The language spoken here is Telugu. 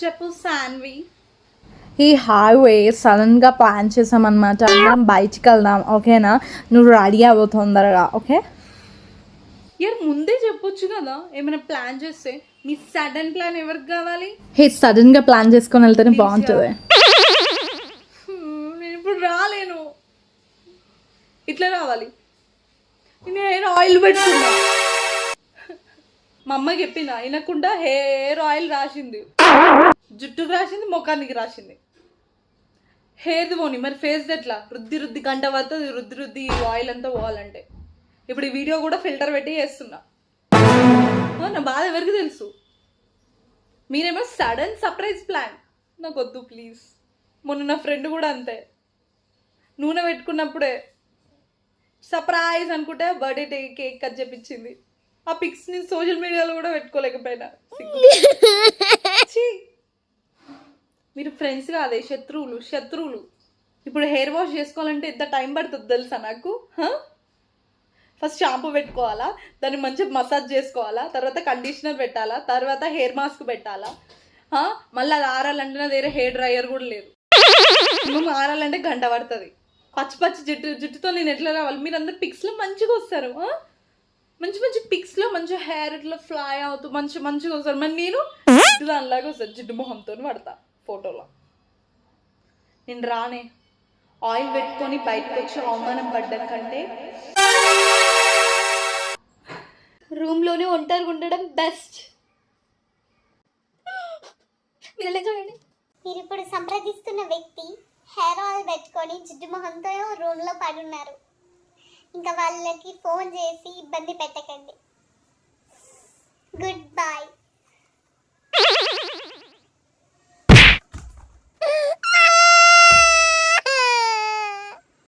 చెప్పు సాన్వి. ఈ హైవే సడన్గా ప్లాన్ చేసామన్నమాట. అందరం బయటికి వెళ్దాం, ఓకేనా? నువ్వు రెడీ అవ్వు తొందరగా, ఓకే? యార్ ముందే చెప్పొచ్చు కదా ఏమైనా ప్లాన్ చేస్తే. మీ సడన్ ప్లాన్ ఎవరికి కావాలి? సడన్గా ప్లాన్ చేసుకొని వెళ్తేనే బాగుంటుంది. నేను ఇప్పుడు రాలేను. ఇట్లా రావాలి. నేను ఆయిల్ పెట్టుకున్నా. మా అమ్మకి చెప్పింది అయినకుండా హెయిర్ ఆయిల్ రాసింది. జుట్టుకు రాసింది, ముఖానికి రాసింది. హెయిర్ది పోని మరి ఫేస్ది ఎట్లా? రుద్ది గంట పడుతుంది రుద్ది ఆయిల్ అంతా పోవాలంటే. ఇప్పుడు ఈ వీడియో కూడా ఫిల్టర్ పెట్టి చేస్తున్నా. నా బాధ ఎవరికి తెలుసు? మీరేమో సడన్ సర్ప్రైజ్ ప్లాన్. నాకు వద్దు ప్లీజ్. మొన్న నా ఫ్రెండ్ కూడా అంతే, నూనె పెట్టుకున్నప్పుడే సర్ప్రైజ్ అనుకుంటే బర్త్డే కేక్ కట్ చేపించింది. ఆ పిక్స్ని సోషల్ మీడియాలో కూడా పెట్టుకోలేకపోయినా. మీరు ఫ్రెండ్స్ కాదే, శత్రువులు. ఇప్పుడు హెయిర్ వాష్ చేసుకోవాలంటే ఎంత టైం పడుతుంది తెలుసా నాకు? ఫస్ట్ షాంపూ పెట్టుకోవాలా, దాన్ని మంచిగా మసాజ్ చేసుకోవాలా, తర్వాత కండిషనర్ పెట్టాలా, తర్వాత హెయిర్ మాస్క్ పెట్టాలా. మళ్ళీ అది ఆరాలంటే నా దగ్గర హెయిర్ డ్రైయర్ కూడా లేదు. మేము ఆరాలంటే గంట పడుతుంది. పచ్చి జుట్టుతో నేను ఎట్లా రావాలి? మీరు అందరు పిక్స్లో మంచిగా వస్తారు. మంచి పిక్స్లో మంచిగా హెయిర్ ఇట్లా ఫ్లై అవుతూ మంచిగా వస్తారు. మరి నేను దానిలాగా వస్తాను, జిడ్డు మొహంతో పడతా ఫోటోలో. నేను రానే. ఆయిల్ పెట్టుకొని బయటకు వచ్చి అవమానం పడ్డం కంటే రూమ్లోనే ఒంటరిగా ఉండడం బెస్ట్. మీరు ఇప్పుడు సంప్రదిస్తున్న వ్యక్తి హెయిర్ ఆయిల్ పెట్టుకొని జిడ్డు మొహంతో రూమ్లో పడున్నారు. ఇంకా వాళ్ళకి ఫోన్ చేసి ఇబ్బంది పెట్టకండి. Good bye.